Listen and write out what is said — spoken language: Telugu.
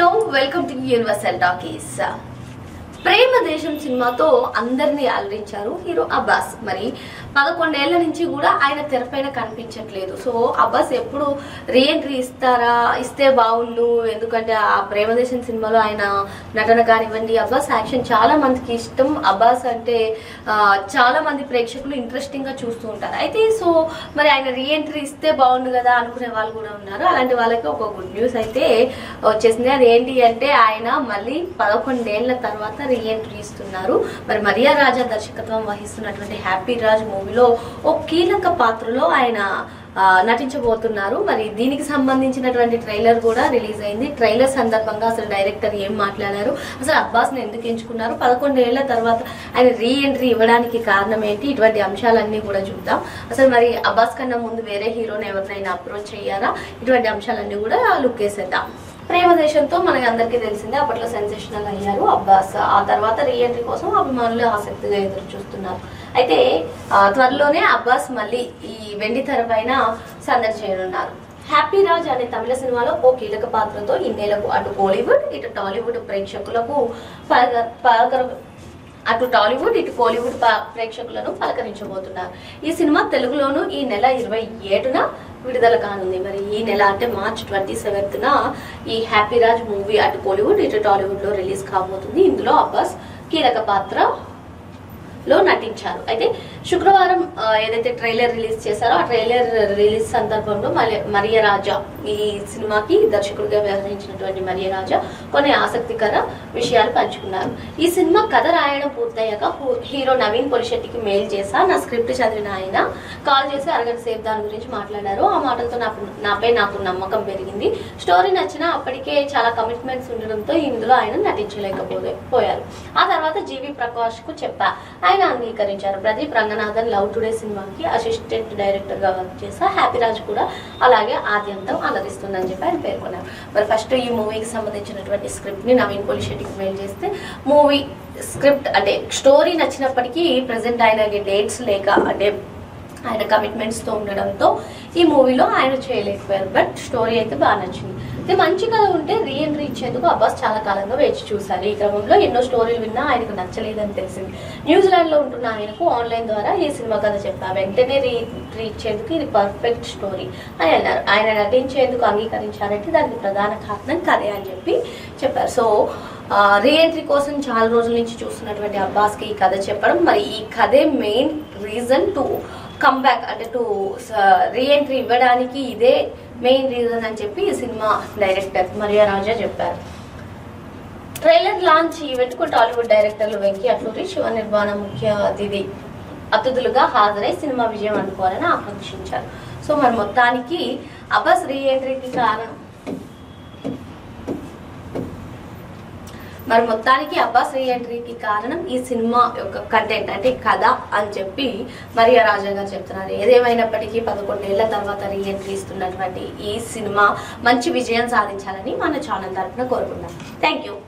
Hello welcome to universal talkies. Prema Desam సినిమాతో అందరినీ అలరించారు హీరో అబ్బాస్. మరి 11 ఏళ్ల నుంచి కూడా ఆయన తెరపైన కనిపించట్లేదు. సో అబ్బాస్ ఎప్పుడు రీఎంట్రీ ఇస్తే బాగుండు, ఎందుకంటే ఆ ప్రేమ దేశం సినిమాలో ఆయన నటన కానివ్వండి, అబ్బాస్ యాక్షన్ చాలా మందికి ఇష్టం. అబ్బాస్ అంటే చాలా మంది ప్రేక్షకులు ఇంట్రెస్టింగ్ గా చూస్తూ ఉంటారు. అయితే సో మరి ఆయన రీఎంట్రీ ఇస్తే బాగుండు కదా అనుకునే వాళ్ళు కూడా ఉన్నారు. అలాంటి వాళ్ళకి ఒక గుడ్ న్యూస్ అయితే వచ్చేసింది. అది ఏంటి అంటే ఆయన మళ్ళీ 11 ఏళ్ల తర్వాత రీఎంట్రీ ఇస్తున్నారు. మరి మరియా రాజా దర్శకత్వం వహిస్తున్నటువంటి హ్యాపీ రాజ్ మూవీలో ఓ కీలక పాత్రలో ఆయన నటించబోతున్నారు. మరి దీనికి సంబంధించినటువంటి ట్రైలర్ కూడా రిలీజ్ అయింది. ట్రైలర్ సందర్భంగా అసలు డైరెక్టర్ ఏం మాట్లాడారు, అసలు అబ్బాస్ని ఎందుకు ఎంచుకున్నారు, 11 ఏళ్ల తర్వాత ఆయన రీఎంట్రీ ఇవ్వడానికి కారణం ఏంటి, ఇటువంటి అంశాలన్నీ కూడా చూద్దాం. అసలు మరి అబ్బాస్ కన్నా ముందు వేరే హీరోని ఎవరినైనా అప్రోచ్ చేయారా, ఇటువంటి అంశాలన్నీ కూడా లుక్ వేసేద్దాం. ప్రేమ దేశంతో మనకి అందరికీ తెలిసిందే, అప్పట్లో సెన్సేషనల్ అయ్యారు అబ్బాస్. ఆ తర్వాత రీఎంట్రీ కోసం అభిమానులు ఆసక్తిగా ఎదురు చూస్తున్నారు. అయితే త్వరలోనే అబ్బాస్ మళ్ళీ ఈ వెండి తెర పైన సందడి చేయనున్నారు. హ్యాపీ రాజ్ అనే తమిళ సినిమాలో ఓ కీలక పాత్రతో ఇన్నేళ్లకు అటు కోలీవుడ్ ఇటు టాలీవుడ్ ప్రేక్షకులకు అటు టాలీవుడ్ ఇటు కోలీవుడ్ ప్రేక్షకులను పలకరించబోతున్నారు. ఈ సినిమా తెలుగులోను ఈ నెల 27న విడుదల కానుంది. మరి ఈ నెల అంటే మార్చ్ 27న ఈ హ్యాపీ రాజ్ మూవీ అటు కోలీవుడ్ ఇటు టాలీవుడ్ లో రిలీజ్ కాబోతుంది. ఇందులో అబ్బాస్ కీలక పాత్రలో నటించారు. అయితే శుక్రవారం ఏదైతే ట్రైలర్ రిలీజ్ చేశారో ఆ ట్రైలర్ రిలీజ్ సందర్భంలో మరియా రాజా, ఈ సినిమాకి దర్శకుడిగా వ్యవహరించినటువంటి మరియా రాజా కొన్ని ఆసక్తికర విషయాలు పంచుకున్నారు. ఈ సినిమా కథ రాయడం పూర్తయ్యాక హీరో నవీన్ పొలిశెట్టికి మెయిల్ చేశా. నా స్క్రిప్ట్ చదివిన ఆయన కాల్ చేసి అరగంట సేపు దాని గురించి మాట్లాడారు. ఆ మాటలతో నాపై నాకు నమ్మకం పెరిగింది. స్టోరీ నచ్చినా అప్పటికే చాలా కమిట్మెంట్స్ ఉండడంతో ఇందులో ఆయన నటించలేకపోయారు. ఆ తర్వాత జీవి ప్రకాష్ కు చెప్పా, ఆయన అంగీకరించారు. ప్రదీప్ రంగనాథన్ లవ్ టుడే సినిమాకి అసిస్టెంట్ డైరెక్టర్ గా వర్క్ చేశా. హ్యాపీ రాజ్ కూడా అలాగే ఆద్యంతం అలరిస్తుందని చెప్పి ఆయన పేర్కొన్నారు. మరి ఫస్ట్ ఈ మూవీకి సంబంధించినటువంటి స్క్రిప్ట్ ని నవీన్ పొలిశెట్టికి మెయిల్ చేస్తే మూవీ స్క్రిప్ట్ అంటే స్టోరీ నచ్చినప్పటికీ ప్రెసెంట్ ఆయనకి డేట్స్ లేక అంటే ఆయన కమిట్మెంట్స్ తో ఉండడంతో ఈ మూవీలో ఆయన చేయలేకపోయారు. బట్ స్టోరీ అయితే బాగా నచ్చింది. ఇది మంచి కథ ఉంటే రీఎంట్రీ ఇచ్చేందుకు అబ్బాస్ చాలా కాలంగా వేచి చూశారు. ఈ క్రమంలో ఎన్నో స్టోరీలు విన్నా ఆయనకు నచ్చలేదని తెలిసింది. న్యూజిలాండ్ లో ఉంటున్న ఆయనకు ఆన్లైన్ ద్వారా ఈ సినిమా కథ చెప్పా. వెంటనే రీఎంట్రీ ఇచ్చేందుకు ఇది పర్ఫెక్ట్ స్టోరీ అని అన్నారు. ఆయన నటించేందుకు అంగీకరించారంటే దానికి ప్రధాన కారణం కథే అని చెప్పారు. సో రీఎంట్రీ కోసం చాలా రోజుల నుంచి చూస్తున్నటువంటి అబ్బాస్ కి ఈ కథ చెప్పడం, మరి ఈ కథే main reason to come back అంటే టు రీఎంట్రీ ఇవ్వడానికి ఇదే మెయిన్ రీజన్ అని చెప్పి ఈ సినిమా డైరెక్టర్ మరియా రాజా చెప్పారు. ట్రైలర్ లాంచ్ ఈవెంట్ కు టాలీవుడ్ డైరెక్టర్లు వెంకీ అట్లూరి, శివ నిర్మాణ ముఖ్య అతిథులుగా హాజరై సినిమా విజయం అందుకోవాలని ఆకాంక్షించారు. సో మరి మొత్తానికి అబ్బాస్ రీఎంట్రీకి కారణం ఈ సినిమా యొక్క కంటెంట్ అంటే కథ అని చెప్పి మరియా రాజా గారు చెప్తున్నారు. ఏదేమైనప్పటికీ 11 ఏళ్ల తర్వాత రీఎంట్రీ ఇస్తున్నటువంటి ఈ సినిమా మంచి విజయం సాధించాలని మన ఛానల్ తరఫున కోరుకుందాం. Thank you.